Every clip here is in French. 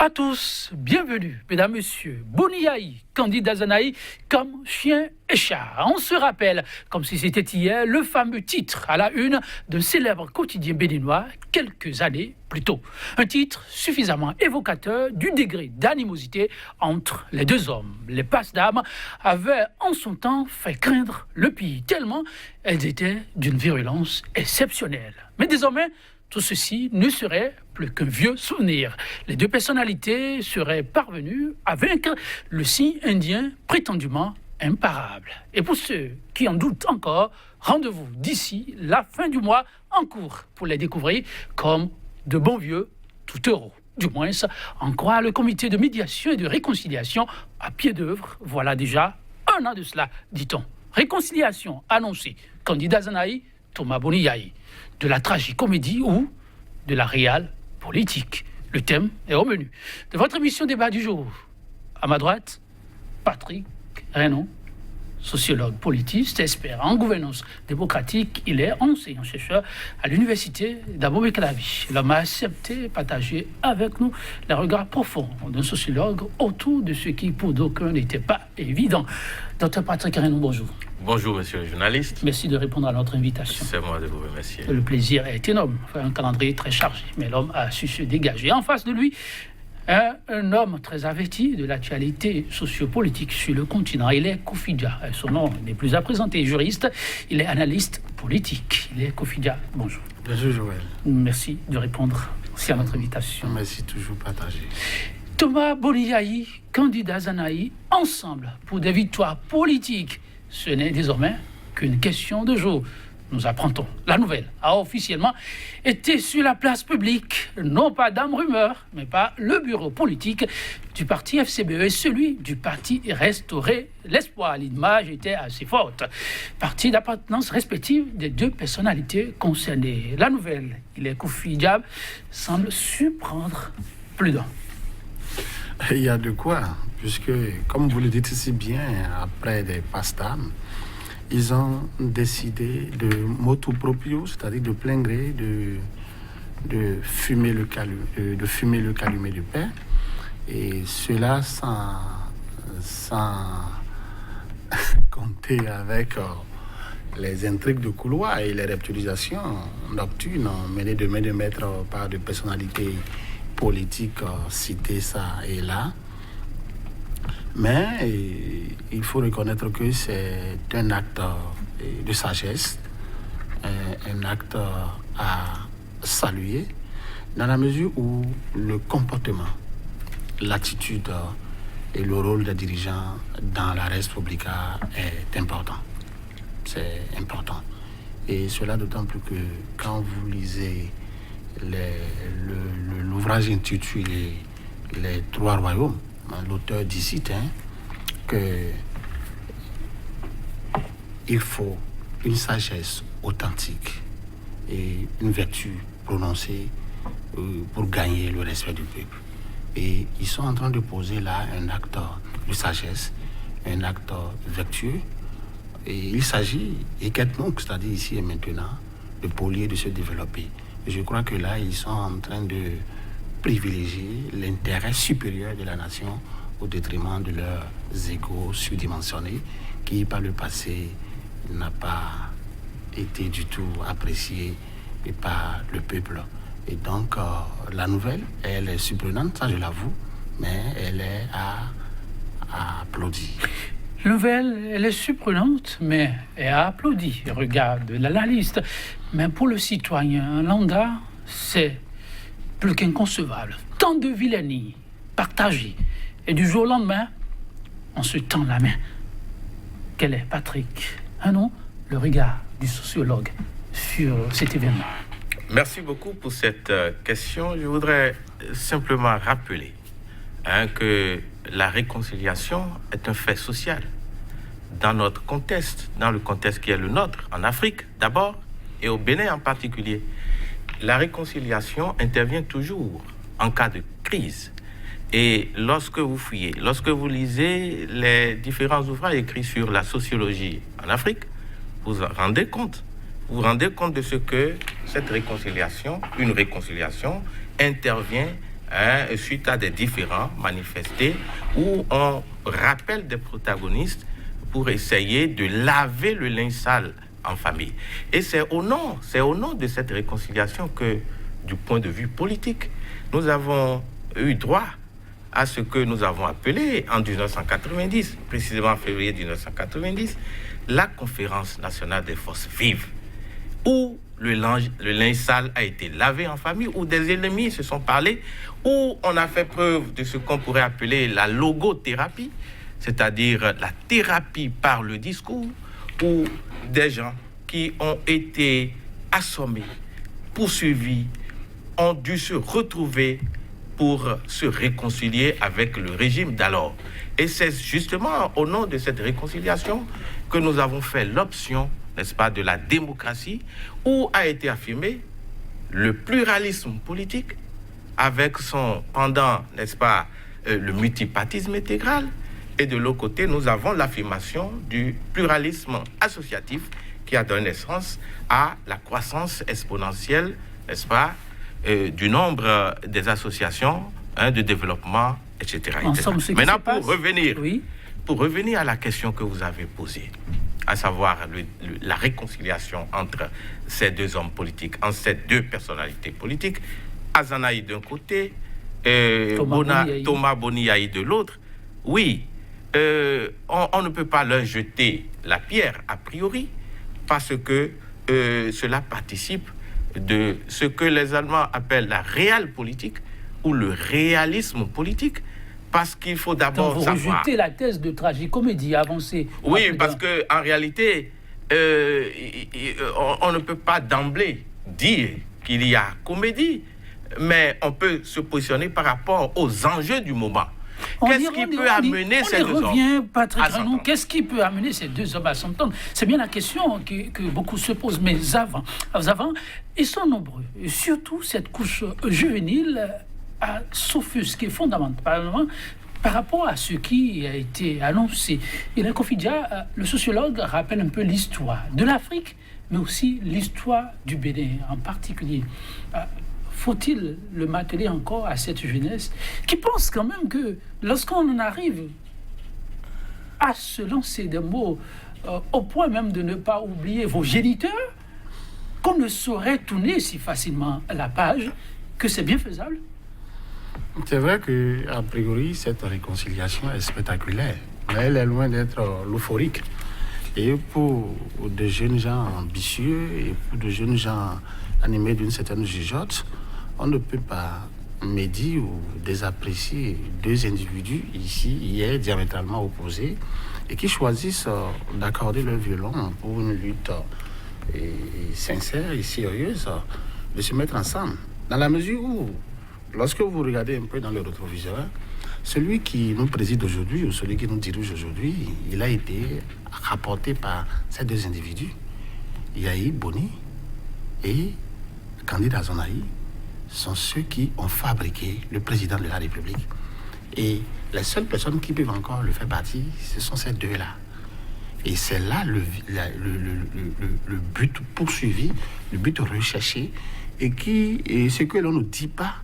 À tous, bienvenue, mesdames, messieurs. Boniaï, candidat Zanaï, comme chien et chat. On se rappelle, comme si c'était hier, le fameux titre à la une d'un célèbre quotidien béninois quelques années plus tôt. Un titre suffisamment évocateur du degré d'animosité entre les deux hommes. Les passes d'âme avaient en son temps fait craindre le pire, tellement elles étaient d'une virulence exceptionnelle. Mais désormais, tout ceci ne serait plus qu'un vieux souvenir. Les deux personnalités seraient parvenues à vaincre le signe indien prétendument imparable. Et pour ceux qui en doutent encore, rendez-vous d'ici la fin du mois en cours pour les découvrir comme de bons vieux tout euros. Du moins, en croire le comité de médiation et de réconciliation à pied d'œuvre, voilà déjà un an de cela, dit-on. Réconciliation annoncée. Candidat Zanaï, Thomas Boniaï. De la tragicomédie ou de la réelle politique. Le thème est au menu de votre émission débat du jour. À ma droite, Patrick Renon, sociologue politiste, expert en gouvernance démocratique. Il est enseignant-chercheur à l'université d'Abomey-Calavi. L'homme a accepté partager avec nous les regards profonds d'un sociologue autour de ce qui, pour d'aucuns, n'était pas évident. Docteur Patrick Renon, bonjour. Bonjour, monsieur le journaliste. Merci de répondre à notre invitation. C'est moi de vous remercier. Le plaisir est énorme. Un calendrier très chargé, mais l'homme a su se dégager. En face de lui, un homme très averti de l'actualité sociopolitique sur le continent. Il est Kofidia. Son nom n'est plus à présenter. Juriste, il est analyste politique. Il est Kofidia. Bonjour. Bonjour, Joël. Merci de répondre aussi à notre invitation. Merci, toujours partagé. Thomas Boniaï, candidat Zanaï, ensemble pour des victoires politiques. Ce n'est désormais qu'une question de jour. Nous apprendons. La nouvelle a officiellement été sur la place publique, non pas d'âme rumeur, mais par le bureau politique du parti FCBE et celui du parti Restaurer l'Espoir. L'image était assez forte. Parti d'appartenance respective des deux personnalités concernées. La nouvelle, il est Koufi Diab, semble surprendre plus d'un. Il y a de quoi, puisque, comme vous le dites si bien, après des passes d'âme, ils ont décidé de motu proprio, c'est-à-dire de plein gré, de fumer le calumet du père, et cela sans compter avec les intrigues de couloir et les reptilisations nocturnes menées de main de maître par des personnalités politiques citées ça et là. Mais il faut reconnaître que c'est un acte de sagesse, un acte à saluer, dans la mesure où le comportement, l'attitude et le rôle des dirigeants dans la res publica est important. C'est important. Et cela d'autant plus que quand vous lisez l'ouvrage intitulé « Les Trois Royaumes », l'auteur dit que il faut une sagesse authentique et une vertu prononcée pour gagner le respect du peuple. Et ils sont en train de poser là un acte de sagesse, un acte vertueux. Et il s'agit, et donc, c'est-à-dire ici et maintenant, de polier, de se développer. Et je crois que là, ils sont en train de privilégier l'intérêt supérieur de la nation au détriment de leurs égos surdimensionnés qui, par le passé, n'a pas été du tout apprécié par le peuple. Et donc, la nouvelle, elle est surprenante, ça je l'avoue, mais elle est à applaudir. La nouvelle, elle est surprenante, mais elle a applaudi. Regarde l'analyste. Mais pour le citoyen lambda, c'est plus qu'inconcevable. Tant de vilainie partagée. Et du jour au lendemain, on se tend la main. Quel est, Patrick, le regard du sociologue sur cet événement? Merci beaucoup pour cette question. Je voudrais simplement rappeler que la réconciliation est un fait social dans notre contexte, dans le contexte qui est le nôtre, en Afrique d'abord et au Bénin en particulier. La réconciliation intervient toujours en cas de crise. Et lorsque vous fouillez, lorsque vous lisez les différents ouvrages écrits sur la sociologie en Afrique, vous vous rendez compte de ce que cette réconciliation, une réconciliation, intervient suite à des différends manifestés où on rappelle des protagonistes pour essayer de laver le linge sale en famille. Et c'est au nom de cette réconciliation que, du point de vue politique, nous avons eu droit à ce que nous avons appelé en 1990, précisément en février 1990, la Conférence nationale des forces vives, où le linge sale a été lavé en famille, où des ennemis se sont parlé, où on a fait preuve de ce qu'on pourrait appeler la logothérapie, c'est-à-dire la thérapie par le discours, où des gens qui ont été assommés, poursuivis, ont dû se retrouver pour se réconcilier avec le régime d'alors. Et c'est justement au nom de cette réconciliation que nous avons fait l'option, n'est-ce pas, de la démocratie, où a été affirmé le pluralisme politique avec son pendant, n'est-ce pas, le multipartisme intégral. Et de l'autre côté, nous avons l'affirmation du pluralisme associatif qui a donné naissance à la croissance exponentielle, n'est-ce pas, du nombre des associations de développement, etc. Maintenant, pour revenir à la question que vous avez posée, à savoir la réconciliation entre ces deux hommes politiques, entre ces deux personnalités politiques, Azanaï d'un côté, Thomas Boniaï de l'autre, oui, on ne peut pas leur jeter la pierre a priori, parce que cela participe de ce que les Allemands appellent la réalpolitik ou le réalisme politique, parce qu'il faut d'abord savoir... Vous rejetez la thèse de tragicomédie avancée. Oui, parce qu'en réalité, on ne peut pas d'emblée dire qu'il y a comédie, mais on peut se positionner par rapport aux enjeux du moment. Qu'est-ce qui peut amener ces deux hommes Patrick Renon, qu'est-ce qui peut amener ces deux hommes à s'entendre? C'est bien la question que beaucoup se posent, mais avant, ils sont nombreux. Et surtout, cette couche juvénile a s'offusqué fondamentalement par rapport à ce qui a été annoncé. Et là, Kofi Dia, le sociologue, rappelle un peu l'histoire de l'Afrique, mais aussi l'histoire du Bénin en particulier. Faut-il le marteler encore à cette jeunesse qui pense quand même que lorsqu'on en arrive à se lancer des mots au point même de ne pas oublier vos géniteurs, qu'on ne saurait tourner si facilement la page, que c'est bien faisable? C'est vrai qu'a priori, cette réconciliation est spectaculaire, mais elle est loin d'être euphorique. Et pour de jeunes gens ambitieux et pour de jeunes gens animés d'une certaine jugeote, on ne peut pas médire ou désapprécier deux individus ici, hier, diamétralement opposés, et qui choisissent d'accorder leur violon pour une lutte sincère et sérieuse, de se mettre ensemble. Dans la mesure où, lorsque vous regardez un peu dans le rétroviseur, celui qui nous préside aujourd'hui ou celui qui nous dirige aujourd'hui, il a été rapporté par ces deux individus, Yahi Boni et Candide Azanaï, sont ceux qui ont fabriqué le président de la République. Et les seules personnes qui peuvent encore le faire partie, ce sont ces deux-là. Et c'est là le but poursuivi, le but recherché, et ce que l'on ne dit pas,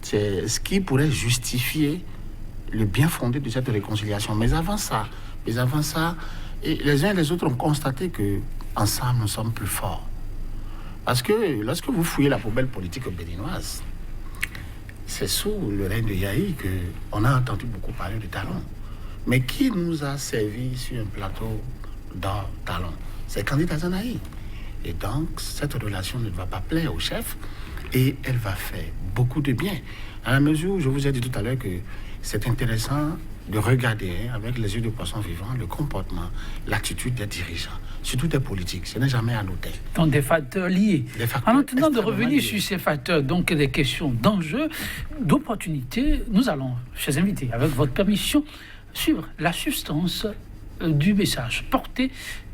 c'est ce qui pourrait justifier le bien fondé de cette réconciliation. Mais avant ça, et les uns et les autres ont constaté que ensemble nous sommes plus forts. Parce que lorsque vous fouillez la poubelle politique béninoise, c'est sous le règne de Yahi qu'on a entendu beaucoup parler de Talon. Mais qui nous a servi sur un plateau dans Talon? C'est Candide Azanaï. Et donc, cette relation ne va pas plaire au chef et elle va faire beaucoup de bien. À la mesure où je vous ai dit tout à l'heure que c'est intéressant de regarder avec les yeux de poisson vivant le comportement, l'attitude des dirigeants, surtout des politiques. Ce n'est jamais anodin. Donc des facteurs liés. En attendant de revenir sur ces facteurs, donc des questions d'enjeux, d'opportunités, nous allons, chers invités, avec votre permission, suivre la substance du message porté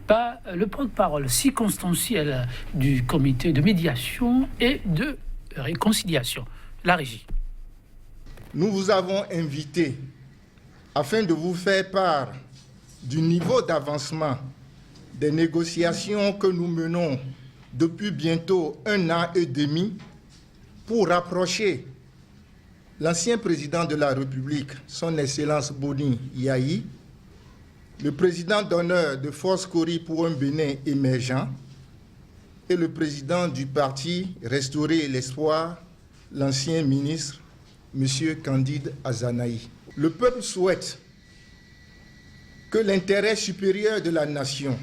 par le porte-parole circonstanciel du comité de médiation et de réconciliation, la régie. Nous vous avons invité afin de vous faire part du niveau d'avancement des négociations que nous menons depuis bientôt 1 an et demi pour rapprocher l'ancien président de la République, son Excellence Boni Yayi, le président d'honneur de Force Cori pour un Bénin émergent et le président du parti Restaurer l'Espoir, l'ancien ministre, M. Candide Azanaï. Le peuple souhaite que l'intérêt supérieur de la nation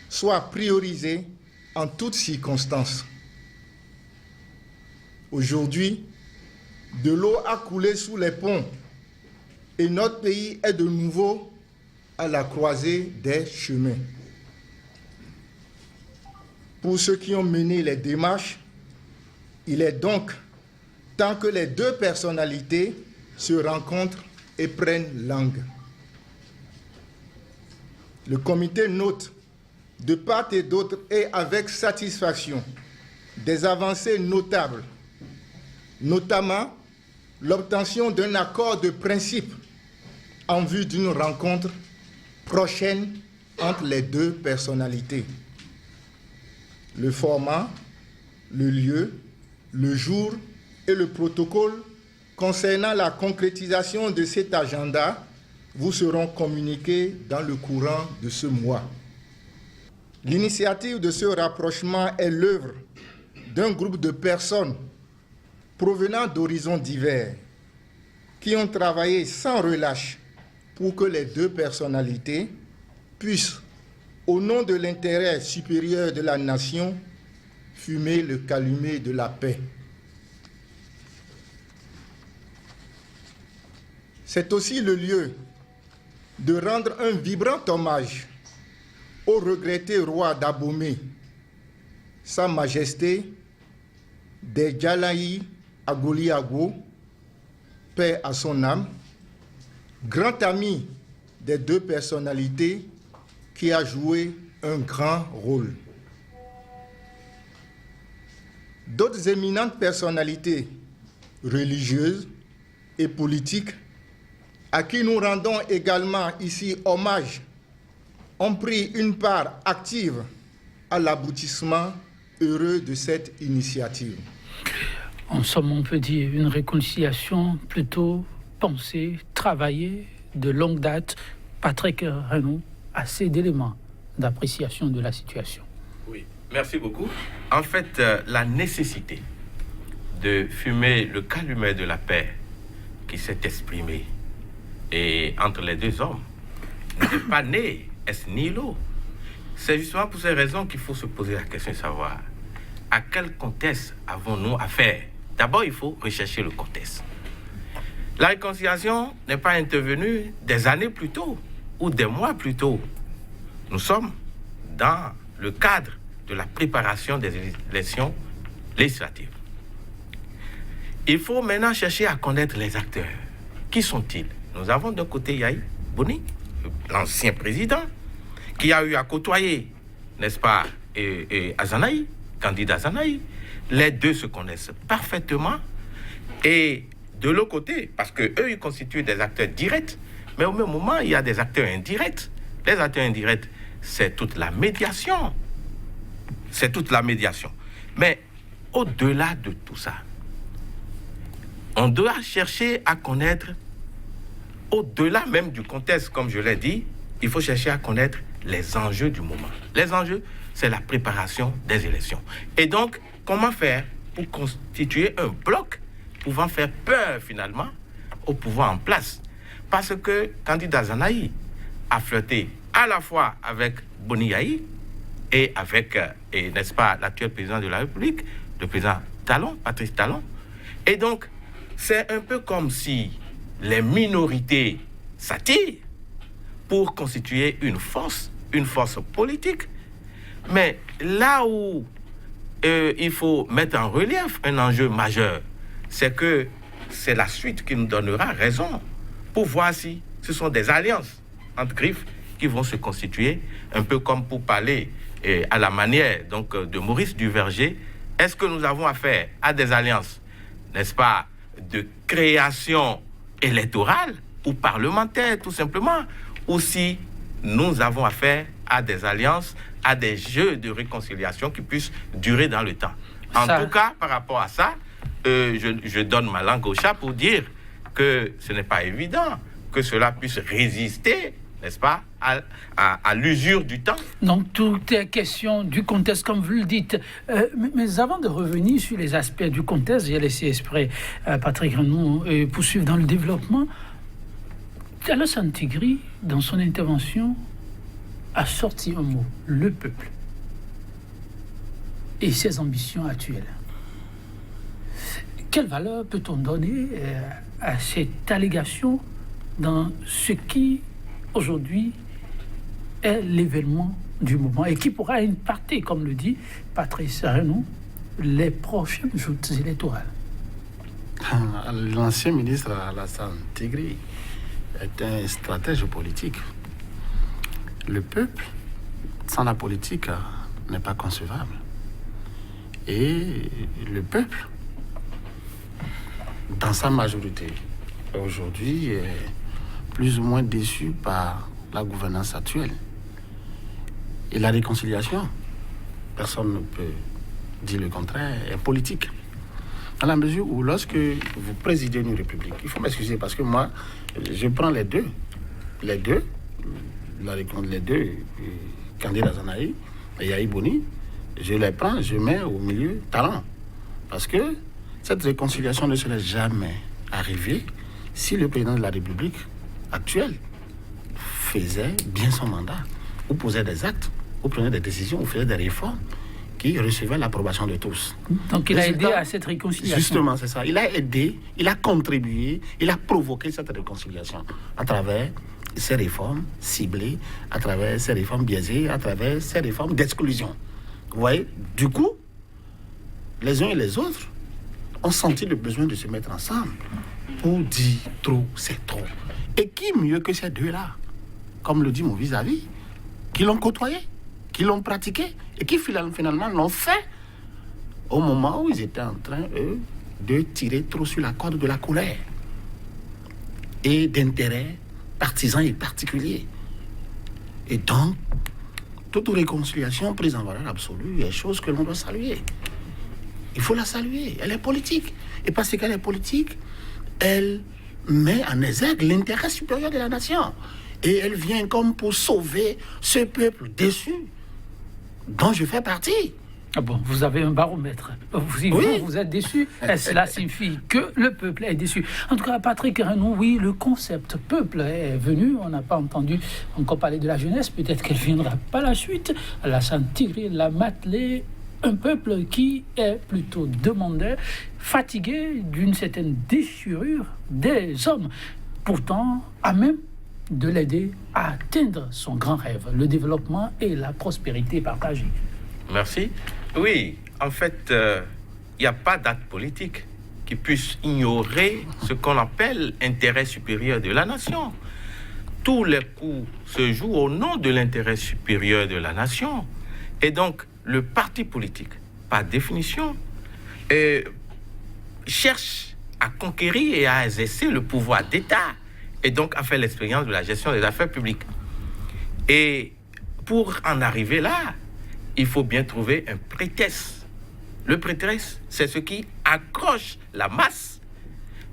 soit priorisé en toutes circonstances. Aujourd'hui, de l'eau a coulé sous les ponts et notre pays est de nouveau à la croisée des chemins. Pour ceux qui ont mené les démarches, il est donc temps que les deux personnalités se rencontrent et prennent langue. Le comité note de part et d'autre et avec satisfaction des avancées notables, notamment l'obtention d'un accord de principe en vue d'une rencontre prochaine entre les deux personnalités. Le format, le lieu, le jour et le protocole concernant la concrétisation de cet agenda vous seront communiqués dans le courant de ce mois. L'initiative de ce rapprochement est l'œuvre d'un groupe de personnes provenant d'horizons divers qui ont travaillé sans relâche pour que les deux personnalités puissent, au nom de l'intérêt supérieur de la nation, fumer le calumet de la paix. C'est aussi le lieu de rendre un vibrant hommage au regretté roi d'Abomey, Sa Majesté Djalaï Agoliago, paix à son âme, grand ami des deux personnalités qui a joué un grand rôle. D'autres éminentes personnalités religieuses et politiques à qui nous rendons également ici hommage ont pris une part active à l'aboutissement heureux de cette initiative. En somme, on peut dire une réconciliation plutôt pensée, travaillée, de longue date. Patrick Renaud, assez d'éléments d'appréciation de la situation. Oui, merci beaucoup. En fait, la nécessité de fumer le calumet de la paix qui s'est exprimé et entre les deux hommes n'est pas né ex nihilo. C'est justement pour ces raisons qu'il faut se poser la question de savoir à quel contexte avons-nous affaire. D'abord, il faut rechercher le contexte. La réconciliation n'est pas intervenue des années plus tôt ou des mois plus tôt. Nous sommes dans le cadre de la préparation des élections législatives. Il faut maintenant chercher à connaître les acteurs. Qui sont-ils? Nous avons d'un côté Yayi Boni, l'ancien président, qui a eu à côtoyer, n'est-ce pas, Azanaï, Candide Azanaï. Les deux se connaissent parfaitement. Et de l'autre côté, parce qu'eux, ils constituent des acteurs directs, mais au même moment, il y a des acteurs indirects. Les acteurs indirects, c'est toute la médiation. C'est toute la médiation. Mais au-delà de tout ça, on doit chercher à connaître, au-delà même du contexte, comme je l'ai dit, il faut chercher à connaître les enjeux du moment. Les enjeux, c'est la préparation des élections. Et donc, comment faire pour constituer un bloc pouvant faire peur, finalement, au pouvoir en place? Parce que Candide Azanaï a flirté à la fois avec Boni Yayi et avec, n'est-ce pas, l'actuel président de la République, le président Talon, Patrice Talon. Et donc, c'est un peu comme si les minorités s'attirent pour constituer une force politique. Mais là où il faut mettre en relief un enjeu majeur, c'est que c'est la suite qui nous donnera raison pour voir si ce sont des alliances entre griffes qui vont se constituer, un peu comme pour parler à la manière donc, de Maurice Duverger. Est-ce que nous avons affaire à des alliances, n'est-ce pas, de création électorale ou parlementaire, tout simplement, ou si nous avons affaire à des alliances, à des jeux de réconciliation qui puissent durer dans le temps. En tout cas, par rapport à ça, je donne ma langue au chat pour dire que ce n'est pas évident que cela puisse résister, n'est-ce pas, à l'usure du temps. Donc, tout est question du contexte, comme vous le dites. Mais avant de revenir sur les aspects du contexte, j'ai laissé exprès Patrick Renou poursuivre dans le développement. Alassane Tigri, dans son intervention, a sorti un mot, le peuple, et ses ambitions actuelles. Quelle valeur peut-on donner à cette allégation dans ce qui, aujourd'hui, est l'événement du moment et qui pourra impacter, comme le dit Patrice Renou, les prochaines joutes électorales? L'ancien ministre Alassane Tigri est un stratège politique. Le peuple, sans la politique, n'est pas concevable. Et le peuple, dans sa majorité, aujourd'hui, est plus ou moins déçu par la gouvernance actuelle. Et la réconciliation, personne ne peut dire le contraire, est politique. À la mesure où, lorsque vous présidez une république, il faut m'excuser parce que moi, je prends les deux, Candide Azanaï et Yahi Boni, je les prends, je mets au milieu talent. Parce que cette réconciliation ne serait jamais arrivée si le président de la République actuelle faisait bien son mandat, ou posait des actes, ou prenait des décisions, ou faisait des réformes qui recevaient l'approbation de tous. Donc il a aidé à cette réconciliation. Justement, c'est ça. Il a aidé, il a contribué, il a provoqué cette réconciliation à travers ces réformes ciblées, à travers ces réformes biaisées, à travers ces réformes d'exclusion. Vous voyez, du coup, les uns et les autres ont senti le besoin de se mettre ensemble pour dire trop, c'est trop. Et qui mieux que ces deux-là, comme le dit mon vis-à-vis, qui l'ont côtoyé, qui l'ont pratiqué et qui finalement l'ont fait au moment où ils étaient en train, eux, de tirer trop sur la corde de la colère et d'intérêts partisans et particuliers. Et donc, toute réconciliation prise en valeur absolue est chose que l'on doit saluer. Il faut la saluer. Elle est politique. Et parce qu'elle est politique, elle met en exergue l'intérêt supérieur de la nation. Et elle vient comme pour sauver ce peuple déçu dont je fais partie. Ah bon, vous avez un baromètre. Vous êtes déçu. Et cela signifie que le peuple est déçu. En tout cas, Patrick Renou, oui, le concept peuple est venu. On n'a pas entendu encore parler de la jeunesse. Peut-être qu'elle viendra par la suite. Alassane Tigri l'a matelé. Un peuple qui est plutôt demandeur, fatigué d'une certaine déchirure des hommes, pourtant à même de l'aider à atteindre son grand rêve, le développement et la prospérité partagée. Merci. Oui, en fait, il n'y a pas d'acte politique qui puisse ignorer ce qu'on appelle intérêt supérieur de la nation. Tous les coups se jouent au nom de l'intérêt supérieur de la nation. Et donc, le parti politique, par définition, cherche à conquérir et à exercer le pouvoir d'État et donc à faire l'expérience de la gestion des affaires publiques. Et pour en arriver là, il faut bien trouver un prétexte. Le prétexte, c'est ce qui accroche la masse,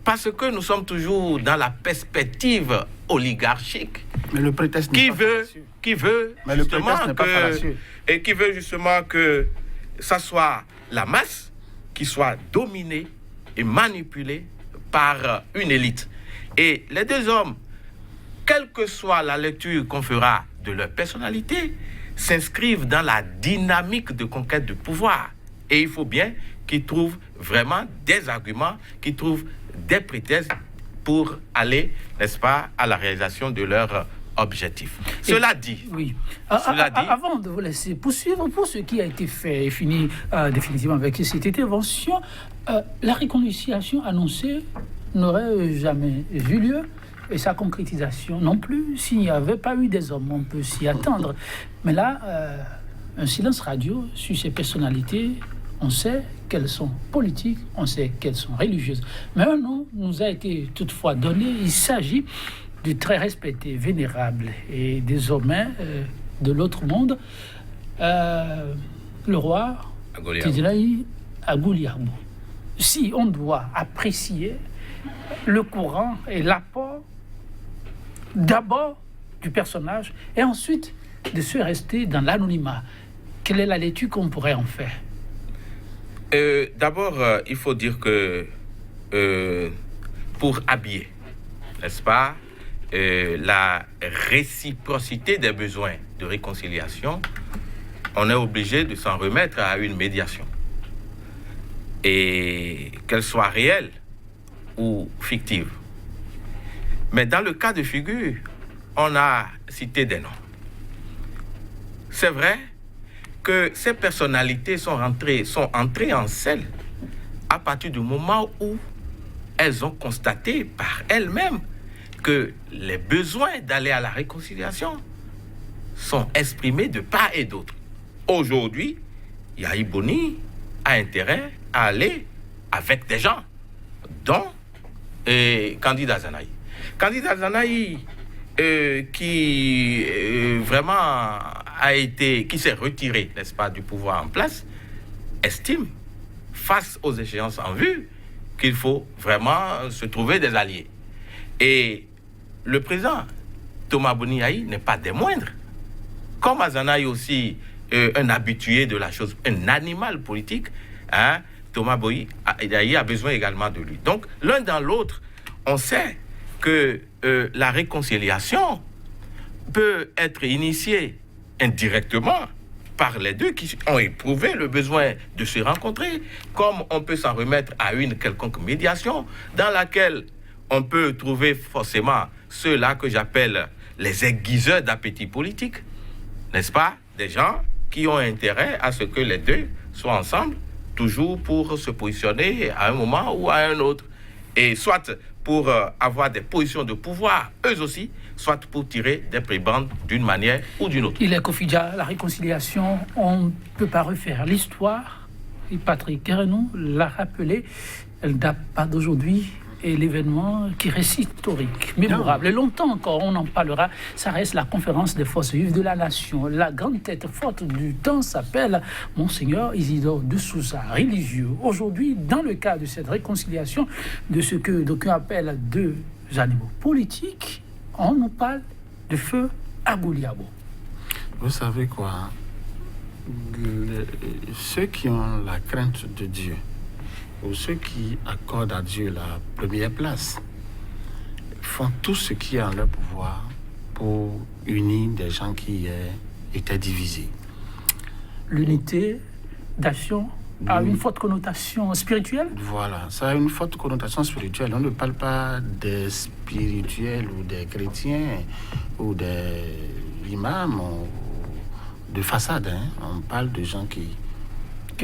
parce que nous sommes toujours dans la perspective oligarchique. Mais le prétexte qui veut justement que ça soit la masse qui soit dominée et manipulée par une élite. Et les deux hommes, quelle que soit la lecture qu'on fera de leur personnalité, s'inscrivent dans la dynamique de conquête de pouvoir. Et il faut bien qu'ils trouvent vraiment des arguments, qu'ils trouvent des prétextes pour aller, n'est-ce pas, à la réalisation de leur objectif. Cela dit, avant de vous laisser poursuivre, pour ce qui a été fait et fini définitivement avec cette intervention, la réconciliation annoncée n'aurait jamais vu lieu, et sa concrétisation non plus, s'il n'y avait pas eu des hommes. On peut s'y attendre. Mais là, un silence radio sur ces personnalités, on sait qu'elles sont politiques, on sait qu'elles sont religieuses. Mais un nom nous a été toutefois donné. Il s'agit du très respecté, vénérable et désormais de l'autre monde, le roi Tidjaraï Agouliarbou. si on doit apprécier le courant et l'apport d'abord du personnage et ensuite de se rester dans l'anonymat. Quelle est la lecture qu'on pourrait en faire? D'abord, il faut dire que pour habiller, n'est-ce pas, la réciprocité des besoins de réconciliation, on est obligé de s'en remettre à une médiation. Et qu'elle soit réelle ou fictive. Mais dans le cas de figure, on a cité des noms. C'est vrai que ces personnalités sont entrées en scène à partir du moment où elles ont constaté par elles-mêmes que les besoins d'aller à la réconciliation sont exprimés de part et d'autre. Aujourd'hui, Yahi Boni a intérêt à aller avec des gens, dont Candide Azanahi. Candide Azanahi, qui vraiment qui s'est retiré, n'est-ce pas, du pouvoir en place, estime, face aux échéances en vue, qu'il faut vraiment se trouver des alliés. Et le président Thomas Boni Yahi n'est pas des moindres. Comme Azanahi aussi, un habitué de la chose, un animal politique, hein, Thomas Boni Yahi a besoin également de lui. Donc, l'un dans l'autre, on sait que la réconciliation peut être initiée indirectement par les deux qui ont éprouvé le besoin de se rencontrer, comme on peut s'en remettre à une quelconque médiation dans laquelle on peut trouver forcément ceux-là que j'appelle les aiguiseurs d'appétit politique, n'est-ce pas? Des gens qui ont intérêt à ce que les deux soient ensemble, toujours pour se positionner à un moment ou à un autre, et soit pour avoir des positions de pouvoir, eux aussi, soit pour tirer des prébendes d'une manière ou d'une autre. Il est Kofidja, la réconciliation, on ne peut pas refaire l'histoire. Et Patrick Guérenou l'a rappelé, elle ne date pas d'aujourd'hui. Et l'événement qui reste historique, mémorable. Et longtemps encore, on en parlera. Ça reste la conférence des forces vives de la nation. La grande tête forte du temps s'appelle Monseigneur Isidore de Souza, religieux. Aujourd'hui, dans le cas de cette réconciliation, de ce que d'aucuns appellent deux animaux politiques, on nous parle de feu à Gouliabo. Vous savez quoi? Ceux qui ont la crainte de Dieu, ou ceux qui accordent à Dieu la première place, font tout ce qui est en leur pouvoir pour unir des gens qui étaient divisés. L'unité d'action a une forte connotation spirituelle? Voilà, ça a une forte connotation spirituelle. On ne parle pas des spirituels ou des chrétiens ou des imams ou de façade. Hein. On parle de gens qui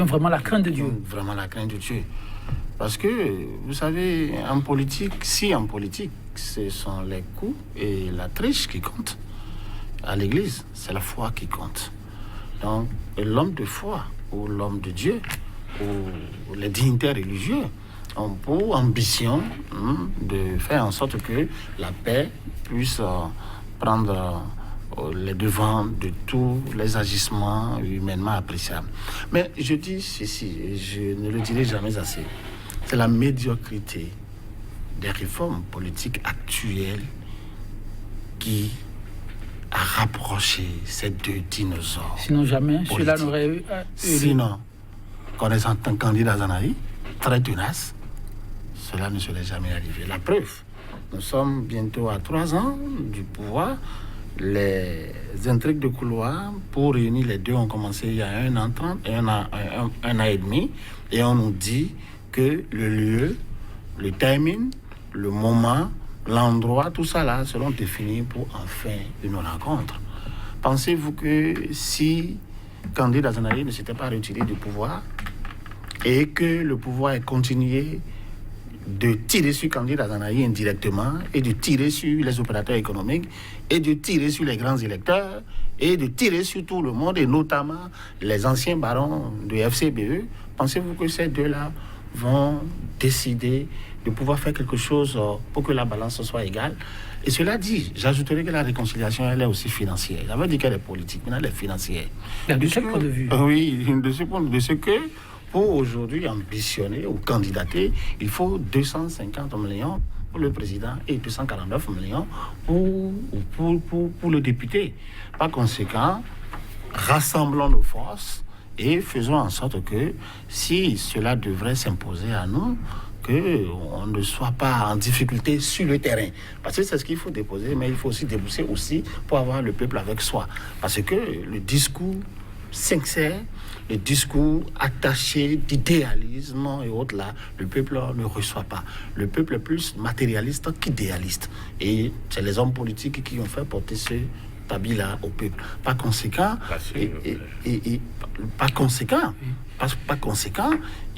ont vraiment la crainte de Dieu. Vraiment la crainte de Dieu. Parce que, vous savez, en politique, ce sont les coups et la triche qui comptent. À l'église, c'est la foi qui compte. Donc, l'homme de foi ou l'homme de Dieu ou les dignitaires religieux ont pour ambition de faire en sorte que la paix puisse prendre les devants de tous les agissements humainement appréciables. Mais je dis ceci, et je ne le dirai jamais assez, c'est la médiocrité des réformes politiques actuelles qui a rapproché ces deux dinosaures. Sinon jamais, cela n'aurait eu... Sinon, connaissant un candidat Azanahi, très tenace, cela ne serait jamais arrivé. La preuve, nous sommes bientôt à 3 ans du pouvoir. Les intrigues de couloir pour réunir les deux ont commencé il y a un an et demi, et on nous dit que le lieu, le timing, le moment, l'endroit, tout ça là seront définis pour enfin une rencontre. Pensez-vous que si Candide Azanahi ne s'était pas retiré du pouvoir et que le pouvoir ait continué de tirer sur Candide Azanahi indirectement et de tirer sur les opérateurs économiques et de tirer sur les grands électeurs et de tirer sur tout le monde et notamment les anciens barons de FCBE, pensez-vous que ces deux-là vont décider de pouvoir faire quelque chose pour que la balance soit égale? Et cela dit, j'ajouterai que la réconciliation, elle est aussi financière. J'avais dit qu'elle est politique, maintenant elle est financière. De quel point de vue? Oui, de ce que pour aujourd'hui ambitionner ou candidater, il faut 250 millions pour le président et 249 millions pour le député. Par conséquent, rassemblons nos forces et faisons en sorte que si cela devrait s'imposer à nous, qu'on ne soit pas en difficulté sur le terrain. Parce que c'est ce qu'il faut déposer, mais il faut aussi débourser aussi pour avoir le peuple avec soi. Parce que le discours sincère, le discours attaché d'idéalisme et autres là, le peuple ne reçoit pas. Le peuple est plus matérialiste qu'idéaliste. Et c'est les hommes politiques qui ont fait porter ce habit-là au peuple. Par conséquent,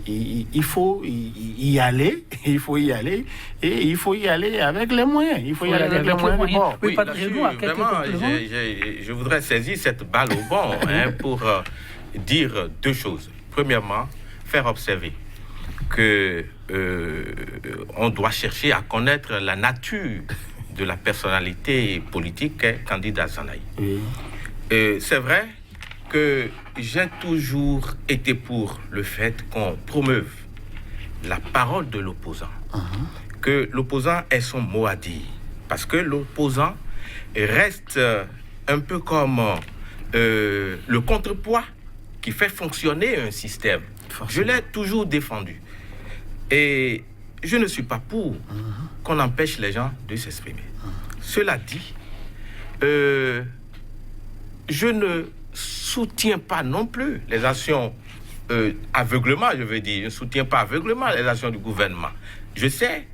il faut y aller, il faut y aller, et il faut y aller avec les moyens. Il faut y aller avec les moyens du bord. Oui, Patrick Edouard, vraiment, je voudrais saisir cette balle au bond pour dire deux choses. Premièrement, faire observer que on doit chercher à connaître la nature de la personnalité politique qu'est Candide Azanaï. Oui. C'est vrai que j'ai toujours été pour le fait qu'on promeuve la parole de l'opposant, que l'opposant ait son mot à dire, parce que l'opposant reste un peu comme le contrepoids qui fait fonctionner un système. Je l'ai toujours défendu. Et je ne suis pas pour qu'on empêche les gens de s'exprimer. Cela dit, je ne soutiens pas non plus les actions aveuglement, je veux dire. Je ne soutiens pas aveuglement les actions du gouvernement. Je sais,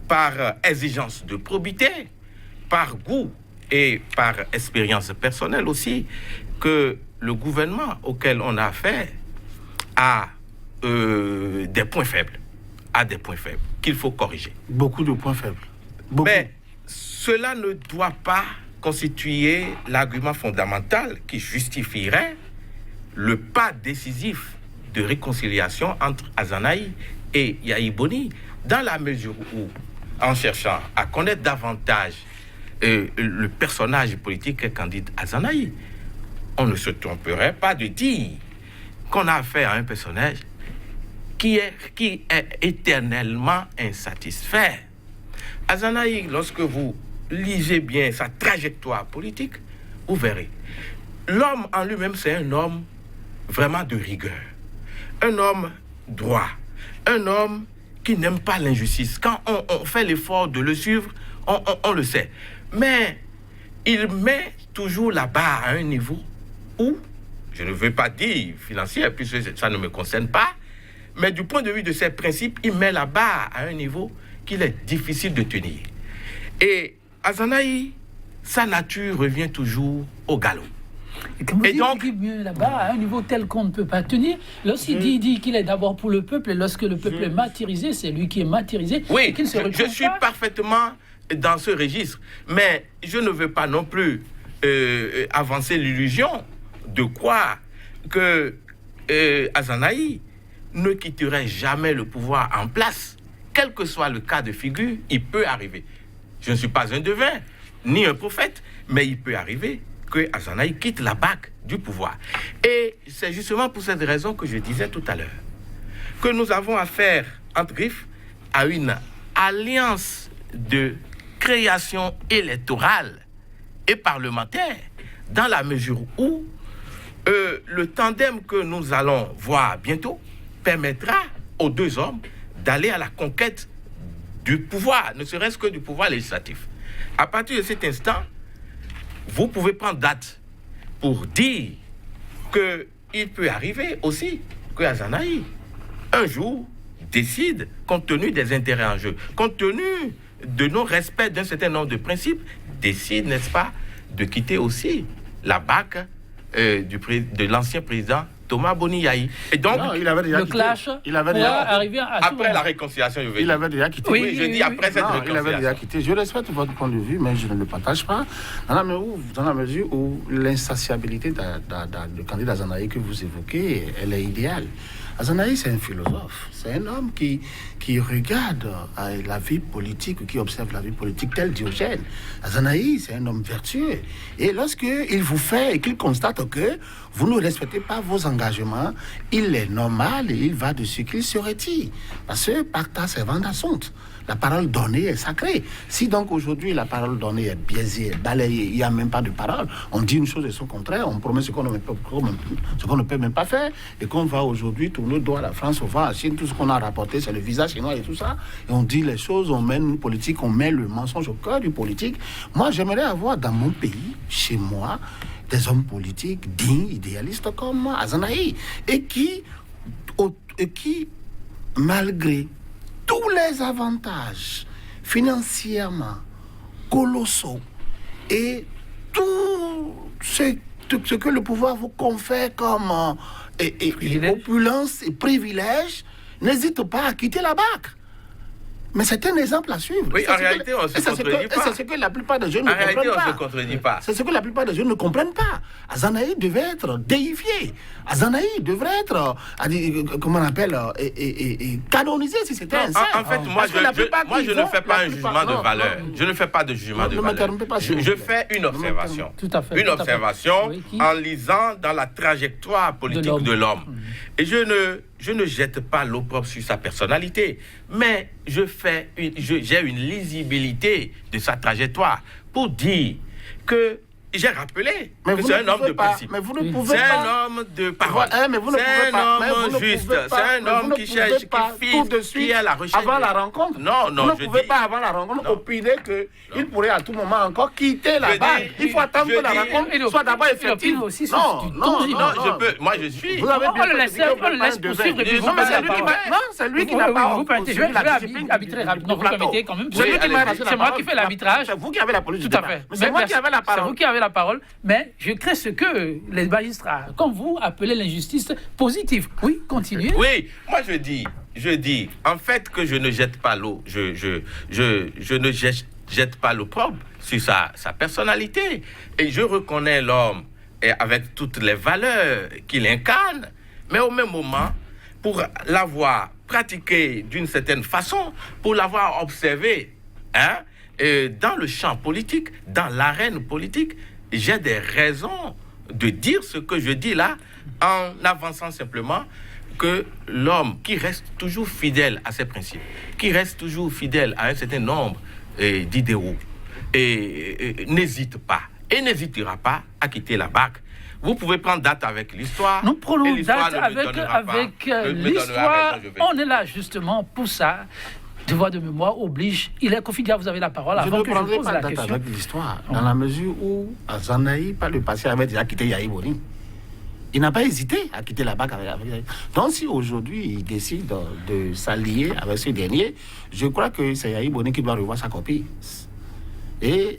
par exigence de probité, par goût et par expérience personnelle aussi, que le gouvernement auquel on a affaire a des points faibles. A des points faibles qu'il faut corriger. Beaucoup de points faibles. Beaucoup. Mais cela ne doit pas constituer l'argument fondamental qui justifierait le pas décisif de réconciliation entre Azanaï et Yahi Boni, dans la mesure où, en cherchant à connaître davantage le personnage politique Candide Azanaï, on ne se tromperait pas de dire qu'on a affaire à un personnage qui est éternellement insatisfait. Azanaï, lorsque vous lisez bien sa trajectoire politique, vous verrez. L'homme en lui-même, c'est un homme vraiment de rigueur. Un homme droit. Un homme qui n'aime pas l'injustice. Quand on fait l'effort de le suivre, on le sait. Mais il met toujours la barre à un niveau où, je ne veux pas dire financier, puisque ça ne me concerne pas, mais du point de vue de ses principes, il met la barre à un niveau qu'il est difficile de tenir. Et Azanaï, sa nature revient toujours au galop. Et donc, il met la barre à un niveau tel qu'on ne peut pas tenir. Lorsqu'il dit qu'il est d'abord pour le peuple, et lorsque le peuple est martyrisé, c'est lui qui est martyrisé. Oui, je suis parfaitement dans ce registre. Mais je ne veux pas non plus avancer l'illusion de croire que Azanaï ne quitterait jamais le pouvoir en place. Quel que soit le cas de figure, il peut arriver. Je ne suis pas un devin, ni un prophète, mais il peut arriver que Azanaï quitte la bague du pouvoir. Et c'est justement pour cette raison que je disais tout à l'heure que nous avons affaire, entre griffes, à une alliance de création électorale et parlementaire, dans la mesure où le tandem que nous allons voir bientôt permettra aux deux hommes d'aller à la conquête du pouvoir, ne serait-ce que du pouvoir législatif. À partir de cet instant, vous pouvez prendre date pour dire qu'il peut arriver aussi que Azanaï, un jour, décide, compte tenu des intérêts en jeu, compte tenu de non-respect d'un certain nombre de principes, décide, n'est-ce pas, de quitter aussi la bague de l'ancien président Thomas Boni Yahi. Et donc, non, il avait déjà le quitté. clash Il avait déjà arriver à après la réconciliation, je veux Il dire. avait déjà quitté. Oui, je dis après cette Non, il réconciliation. avait déjà quitté. Je respecte votre point de vue, mais je ne le partage pas. Dans la mesure où l'insatiabilité de Candide Azanaï que vous évoquez, elle est idéale. Azanaï, c'est un philosophe. C'est un homme qui regarde la vie politique, qui observe la vie politique tel Diogène. Azanaï, c'est un homme vertueux. Et lorsqu'il vous fait et qu'il constate que vous ne respectez pas vos engagements, il est normal et il va dessus qu'il se retire. Parce que pacta servanda sunt. La parole donnée est sacrée. Si donc aujourd'hui la parole donnée est biaisée, balayée, il n'y a même pas de parole, on dit une chose et son contraire, on promet ce qu'on ne peut même pas faire, et qu'on va aujourd'hui tourner le dos à la France, on va à la Chine, tout ce qu'on a rapporté, c'est le visa chinois et tout ça, et on dit les choses, on mène une politique, on met le mensonge au cœur du politique. Moi, j'aimerais avoir dans mon pays, chez moi, des hommes politiques dignes, idéalistes comme moi, Azanaï, et qui, malgré tous les avantages financièrement colossaux et tout ce que le pouvoir vous confère comme opulence et privilèges, n'hésite pas à quitter la BAC. Mais c'est un exemple à suivre. Oui, en réalité, on ne se contredit pas. C'est ce que la plupart des jeunes ne comprennent pas. En réalité, on ne se contredit pas. C'est ce que la plupart des jeunes ne comprennent pas. Azanaï devait être déifié. Azanaï devrait être, comment on appelle, canonisé si c'était un saint. En fait, moi, je ne fais pas un jugement de valeur. Je ne fais pas de jugement de valeur. Je fais une observation. Une observation en lisant dans la trajectoire politique de l'homme. Et je ne jette pas l'opprobre sur sa personnalité, mais j'ai une lisibilité de sa trajectoire pour dire que j'ai rappelé que c'est un homme de principe. C'est un homme de parole. C'est un homme juste. C'est un homme qui cherche, qui est à la recherche. Avant la rencontre. Non, vous ne pouvez pas avant la rencontre opiner qu'il pourrait à tout moment encore quitter la BAC. Il faut attendre que la rencontre soit d'abord effective. Non, moi je suis. Vous avez bien le laisse poursuivre. Non, c'est lui qui n'a pas. Je vais arbitrer rapidement. Vous permettez quand même. C'est moi qui fais l'arbitrage. C'est vous qui avez la police. Tout à fait. C'est moi qui avais la parole. C'est vous qui avez la parole, mais je crée ce que les magistrats, comme vous, appelez l'injustice positive. Oui, continuez. Oui, moi je dis, en fait que je ne jette pas l'eau, je ne jette pas l'opprobre sur sa personnalité. Et je reconnais l'homme avec toutes les valeurs qu'il incarne, mais au même moment, pour l'avoir pratiqué d'une certaine façon, pour l'avoir observé, dans le champ politique, dans l'arène politique, j'ai des raisons de dire ce que je dis là, en avançant simplement que l'homme qui reste toujours fidèle à ses principes, qui reste toujours fidèle à un certain nombre d'idéaux, n'hésite pas et n'hésitera pas à quitter la BAC. Vous pouvez prendre date avec l'histoire. Nous prenons date avec l'histoire. On est là justement pour ça. Devoir de mémoire oblige. Il est confident, vous avez la parole avant que je pose la question. Avec l'histoire, dans la mesure où Azanaï, par le passé, avait déjà quitté Yahi Boni. Il n'a pas hésité à quitter la BAC avec Yahi. Donc si aujourd'hui il décide de s'allier avec ce dernier, je crois que c'est Yahi Boni qui doit revoir sa copie. Et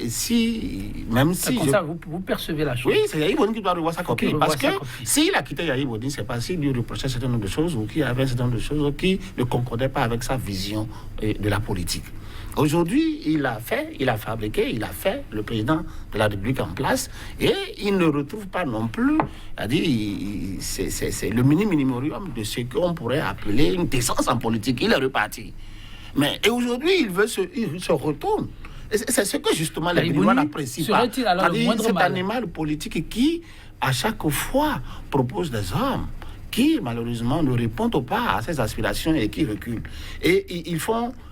même si... Comme ça, vous percevez la chose. Oui, c'est Yahi Boni qui doit revoir sa copie. Parce que s'il a quitté Yahi Boni, c'est parce qu'il lui reprochait un certain nombre de choses ou qu'il avait un certain nombre de choses qui ne concordaient pas avec sa vision de la politique. Aujourd'hui, il a fabriqué, il a fait le président de la République en place et il ne retrouve pas non plus, c'est le minimum de ce qu'on pourrait appeler une décence en politique. Il est reparti. Et aujourd'hui, il se retourne. C'est ce que justement les Béninois n'apprécient pas. Cet animal politique qui, à chaque fois, propose des hommes qui, malheureusement, ne répondent pas à ses aspirations et qui reculent. Et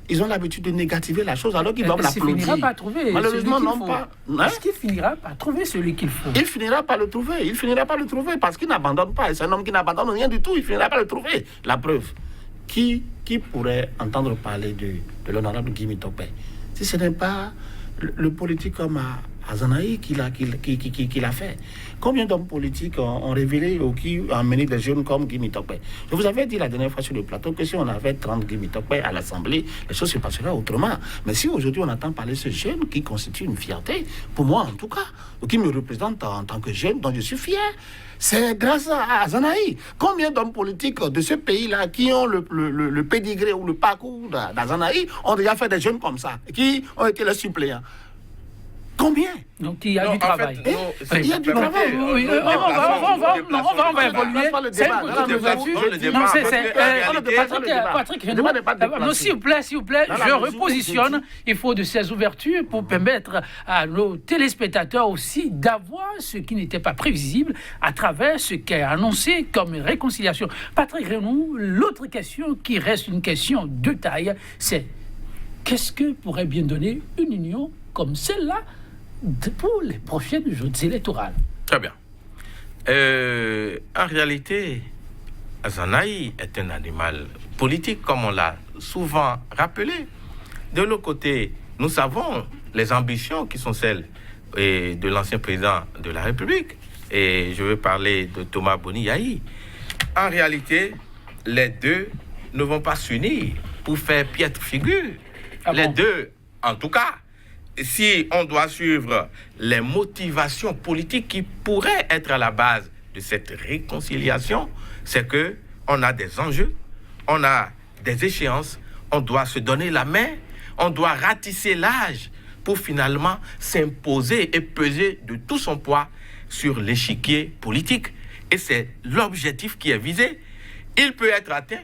ils ont l'habitude de négativer la chose alors qu'ils doivent l'applaudir. Il finira par trouver. Malheureusement, non pas. Est-ce qu'il finira par trouver celui qu'il faut? Il finira par le trouver. Il finira par le trouver parce qu'il n'abandonne pas. C'est un homme qui n'abandonne rien du tout. Il finira par le trouver. La preuve. Qui pourrait entendre parler de l'honorable Guy Mitopé si ce n'est pas le politique comme Azanaï qui l'a fait? Combien d'hommes politiques ont révélé ou qui ont amené des jeunes comme Guy Mitopé? Je vous avais dit la dernière fois sur le plateau que si on avait 30 Guy Mitopé à l'Assemblée, les choses se passeraient autrement. Mais si aujourd'hui on entend parler de ce jeune qui constitue une fierté, pour moi en tout cas, ou qui me représente en tant que jeune dont je suis fier, c'est grâce à Azanaï. Combien d'hommes politiques de ce pays-là qui ont le pédigré ou le parcours d'Azanaï ont déjà fait des jeunes comme ça, qui ont été les suppléants? Combien? Donc il y a Non, du en travail. fait, non, Il y a du travail. Oui, on va évoluer. C'est une débat. Non, c'est Le Patrick Renaud, s'il vous plaît, je repositionne. Il faut de ces ouvertures pour permettre à nos téléspectateurs aussi d'avoir ce qui n'était pas prévisible à travers ce qui est annoncé comme réconciliation. Patrick Renaud, l'autre question qui reste une question de taille, c'est qu'est-ce que pourrait bien donner une union comme celle-là pour les prochaines joutes électorales? Très bien. En réalité, Azanaï est un animal politique, comme on l'a souvent rappelé. De l'autre côté, nous savons les ambitions qui sont celles de l'ancien président de la République, et je veux parler de Thomas Boni Yayi. En réalité, les deux ne vont pas s'unir pour faire piètre figure. Les deux, en tout cas, si on doit suivre les motivations politiques qui pourraient être à la base de cette réconciliation, c'est que on a des enjeux, on a des échéances, on doit se donner la main, on doit ratisser l'âge pour finalement s'imposer et peser de tout son poids sur l'échiquier politique. Et c'est l'objectif qui est visé. Il peut être atteint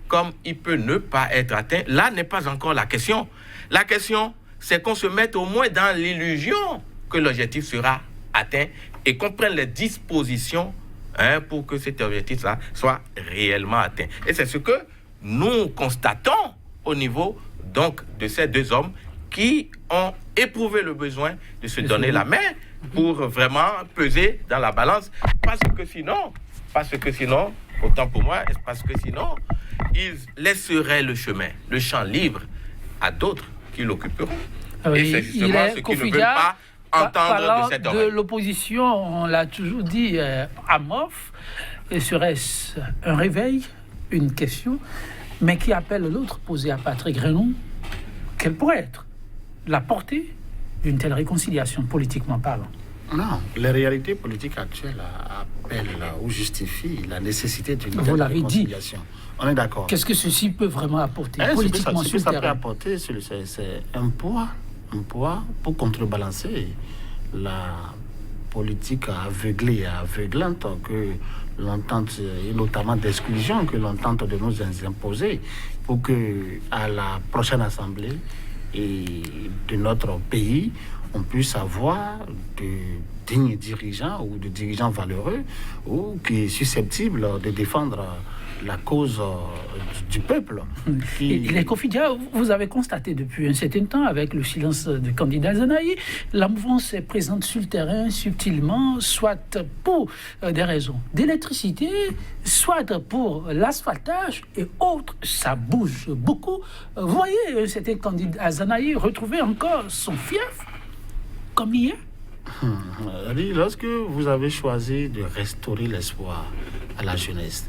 comme il peut ne pas être atteint. Là n'est pas encore la question. La question, c'est qu'on se mette au moins dans l'illusion que l'objectif sera atteint et qu'on prenne les dispositions pour que cet objectif-là soit réellement atteint. Et c'est ce que nous constatons au niveau donc de ces deux hommes qui ont éprouvé le besoin de se donner la main pour vraiment peser dans la balance. Parce que sinon, autant pour moi, parce que sinon, ils laisseraient le chemin, le champ libre à d'autres qui l'occuperont. Oui, et c'est justement ce qu'ils ne veulent pas entendre de cette oreille. De l'opposition, on l'a toujours dit, amorphe, et serait-ce un réveil, une question, mais qui appelle l'autre posée à Patrick Renaud, quelle pourrait être la portée d'une telle réconciliation, politiquement parlant? Non, les réalités politiques actuelles appellent ou justifient la nécessité d'une telle réconciliation. On est d'accord. Qu'est-ce que ceci peut vraiment apporter politiquement sur le terrain? Ça peut apporter, c'est un poids pour contrebalancer la politique aveuglée et aveuglante que l'on tente, et notamment d'exclusion que l'on tente de nous imposer, pour que à la prochaine assemblée et de notre pays, on puisse avoir de dignes dirigeants ou de dirigeants valeureux ou qui est susceptible de défendre la cause du peuple. Les Kofidia, vous avez constaté depuis un certain temps, avec le silence du candidat Azanaï, la mouvance est présente sur le terrain subtilement, soit pour des raisons d'électricité, soit pour l'asphaltage et autres. Ça bouge beaucoup. Vous voyez un certain candidat Azanaï retrouver encore son fief comme hier. Lorsque vous avez choisi de restaurer l'espoir à la jeunesse,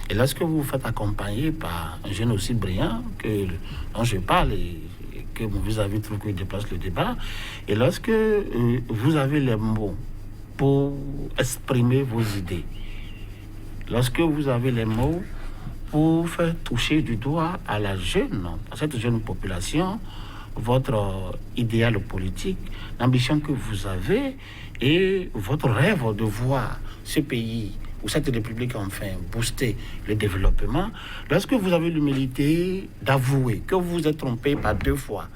et lorsque vous vous faites accompagner par un jeune aussi brillant dont je parle et que vous avez trouvé que déplace le débat, et lorsque vous avez les mots pour exprimer vos idées, lorsque vous avez les mots pour faire toucher du doigt à cette jeune population, votre idéal politique, l'ambition que vous avez et votre rêve de voir ce pays ou cette république enfin booster le développement, lorsque vous avez l'humilité d'avouer que vous vous êtes trompé par 2 fois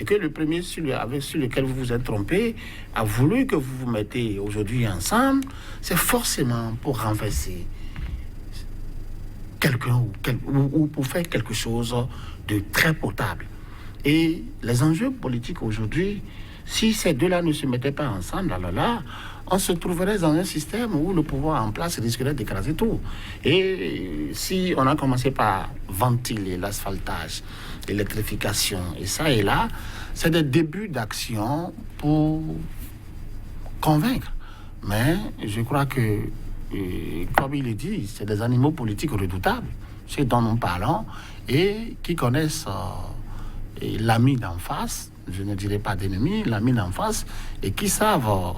et que le premier sur lequel vous vous êtes trompé a voulu que vous vous mettez aujourd'hui ensemble, c'est forcément pour renverser quelqu'un ou pour faire quelque chose de très potable. Et les enjeux politiques aujourd'hui, si ces deux-là ne se mettaient pas ensemble, alors là, on se trouverait dans un système où le pouvoir en place risquerait d'écraser tout. Et si on a commencé par ventiler l'asphaltage, l'électrification, et ça et là, c'est des débuts d'action pour convaincre. Mais je crois que, comme il est dit, c'est des animaux politiques redoutables, ceux dont nous parlons, et qui connaissent l'ami d'en face, je ne dirais pas d'ennemi, l'ami d'en face, et qui savent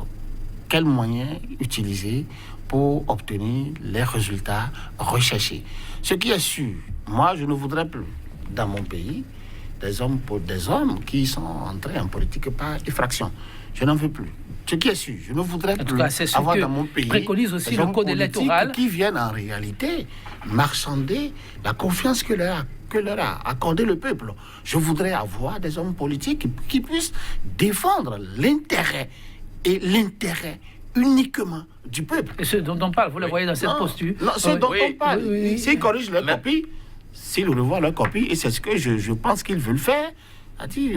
quels moyens utiliser pour obtenir les résultats recherchés. Ce qui est sûr, moi je ne voudrais plus dans mon pays des hommes qui sont entrés en politique par effraction. Je n'en veux plus. Ce qui est sûr, je ne voudrais plus avoir dans mon pays préconise aussi des le hommes code électoral qui viennent en réalité marchander la confiance que leur a accordé le peuple. Je voudrais avoir des hommes politiques qui puissent défendre l'intérêt uniquement du peuple. Et ce dont on parle, vous le voyez dans cette posture. Non, ce dont on parle. S'ils corrigent leur copie, s'ils revoient leur copie, et c'est ce que je pense qu'ils veulent faire,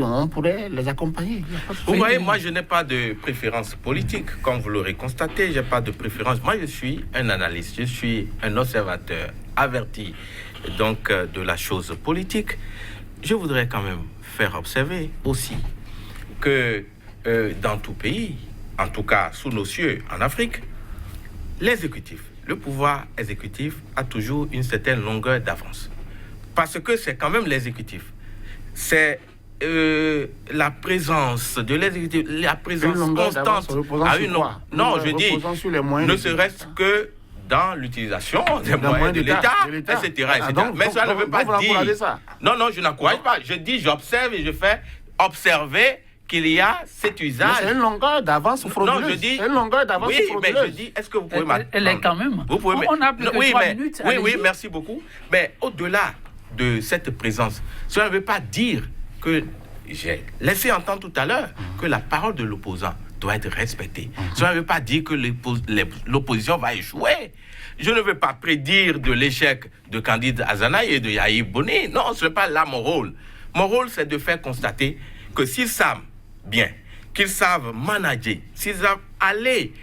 on pourrait les accompagner. Vous voyez, moi, je n'ai pas de préférence politique. Comme vous l'aurez constaté, je n'ai pas de préférence. Moi, je suis un analyste, je suis un observateur averti donc de la chose politique. Je voudrais quand même faire observer aussi que dans tout pays, en tout cas sous nos cieux en Afrique, l'exécutif, le pouvoir exécutif a toujours une certaine longueur d'avance. Parce que c'est quand même l'exécutif. C'est la présence de l'exécutif, la présence constante à une... Non, je dis, ne serait-ce que dans l'utilisation des moyens de l'État, etc. Mais ça ne veut pas dire... Non, je n'encourage pas. Je dis, j'observe et je fais observer qu'il y a cet usage. C'est une longueur d'avance frauduleuse. Non, je dis... C'est une longueur d'avance frauduleuse. Oui, mais je dis, est-ce que vous pouvez m'attendre? Elle est quand même. Vous pouvez on a plus que 3 minutes. Oui, merci beaucoup. Mais au-delà de cette présence, cela ne veut pas dire que... J'ai laissé entendre tout à l'heure que la parole de l'opposant doit être respectée. Cela ne veut pas dire que l'opposition va échouer. Je ne veux pas prédire de l'échec de Candide Azanaï et de Yahya Boni. Non, ce n'est pas là mon rôle. Mon rôle, c'est de faire constater que s'ils savent bien, qu'ils savent manager, s'ils savent aller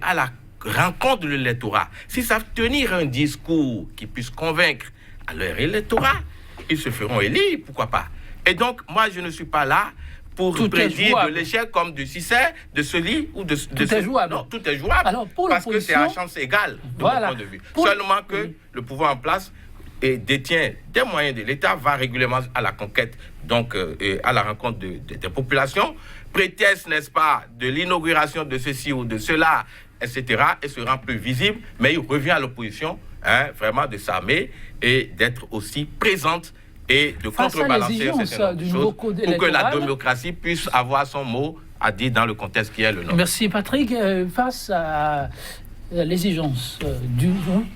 à la rencontre de l'électorat, s'ils savent tenir un discours qui puisse convaincre à leur électorat, ils se feront élire, pourquoi pas. Et donc, moi, je ne suis pas là pour prédire de l'échec comme du succès, de celui ou de tout est jouable. Non, tout est jouable. Alors, parce que c'est à chance égale, de mon point de vue. Seulement que le pouvoir en place détient des moyens de l'État, va régulièrement à la conquête, donc à la rencontre des populations, prétexte, n'est-ce pas, de l'inauguration de ceci ou de cela, etc., et se rend plus visible, mais il revient à l'opposition, vraiment de s'armer et d'être aussi présente et de contrebalancer certaines choses pour que la démocratie puisse avoir son mot à dire dans le contexte qui est le nôtre. Merci Patrick. Face à l'exigence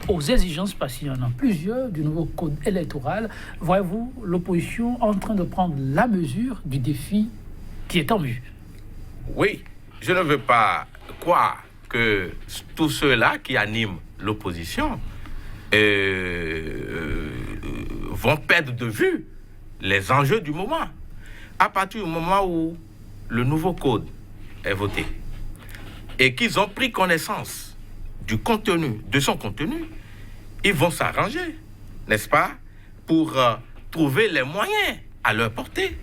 aux exigences, parce qu'il y en a plusieurs, du nouveau code électoral, voyez-vous l'opposition en train de prendre la mesure du défi qui est en vue? Oui, je ne veux pas croire que tous ceux-là qui animent l'opposition vont perdre de vue les enjeux du moment. À partir du moment où le nouveau code est voté et qu'ils ont pris connaissance du contenu, de son contenu, ils vont s'arranger, n'est-ce pas, pour trouver les moyens à leur portée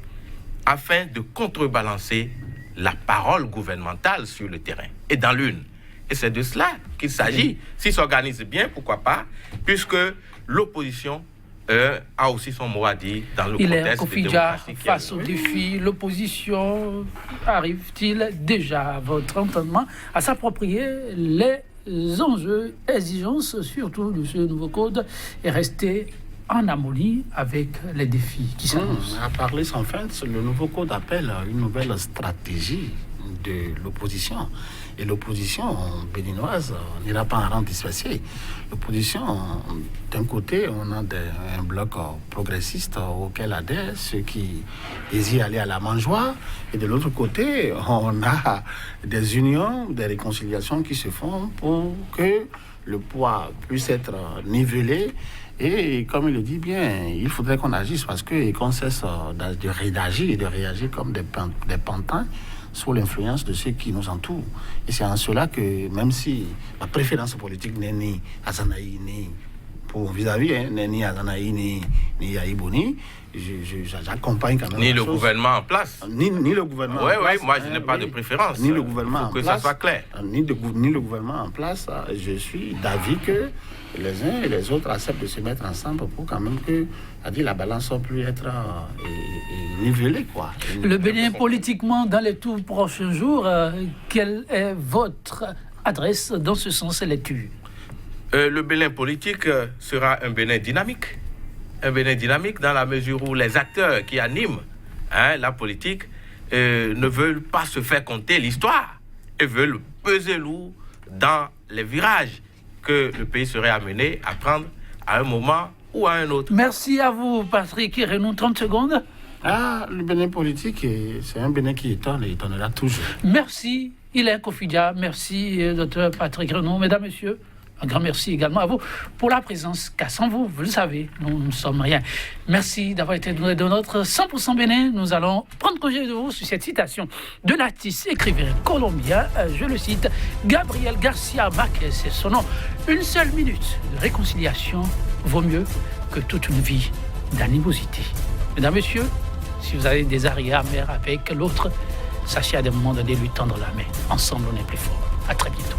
afin de contrebalancer la parole gouvernementale sur le terrain et dans l'une. Et c'est de cela qu'il s'agit. S'ils s'organisent bien, pourquoi pas, puisque l'opposition a aussi son mot à dire dans le contexte de démocratie. Face au défi, l'opposition arrive-t-il déjà, à votre entendement, à s'approprier les enjeux, exigences, surtout de ce nouveau code, et rester en harmonie avec les défis qui s'annoncent? À parler sans fin, le nouveau code appelle une nouvelle stratégie de l'opposition. Et l'opposition béninoise n'ira pas en rang dispersé. L'opposition, d'un côté, on a un bloc progressiste auquel adhèrent ceux qui désirent aller à la mangeoire. Et de l'autre côté, on a des unions, des réconciliations qui se font pour que le poids puisse être nivelé. Et comme il le dit bien, il faudrait qu'on agisse parce qu'on cesse de réagir et de réagir comme des pantins sous l'influence de ceux qui nous entourent. Et c'est en cela que, même si ma préférence politique n'est ni Azanaï, ni pour vis-à-vis, n'est ni Azanaï, ni Yahya Boni, j'accompagne quand même. Ni le gouvernement en place. Ni le gouvernement en place. Oui, moi je n'ai pas de préférence. Ni le gouvernement en place. Il faut que ça soit clair. Ni le gouvernement en place. Je suis d'avis que les uns et les autres acceptent de se mettre ensemble pour quand même que la balance puisse être nivelée, quoi. Le Bénin politiquement dans les tout prochains jours, quelle est votre adresse dans ce sens, lecture? Le Bénin politique sera un Bénin dynamique, un Bénin dynamique dans la mesure où les acteurs qui animent la politique ne veulent pas se faire compter l'histoire et veulent peser lourd dans les virages que le pays serait amené à prendre à un moment ou à un autre. Merci à vous, Patrick Renou. 30 secondes. Le Bénin politique, c'est un Bénin qui étonne et étonnera toujours. Merci, Hilaire Kofidia. Merci, docteur Patrick Renou. Mesdames, messieurs, un grand merci également à vous pour la présence, car sans vous, vous le savez, nous ne sommes rien. Merci d'avoir été de notre 100% Bénin. Nous allons prendre congé de vous sur cette citation de l'artiste écrivain colombien, je le cite, Gabriel Garcia Marquez. C'est son nom. Une seule minute de réconciliation vaut mieux que toute une vie d'animosité. Mesdames, messieurs, si vous avez des arrières-mères avec l'autre, sachez à des moments donnés lui tendre la main. Ensemble, on est plus fort. À très bientôt.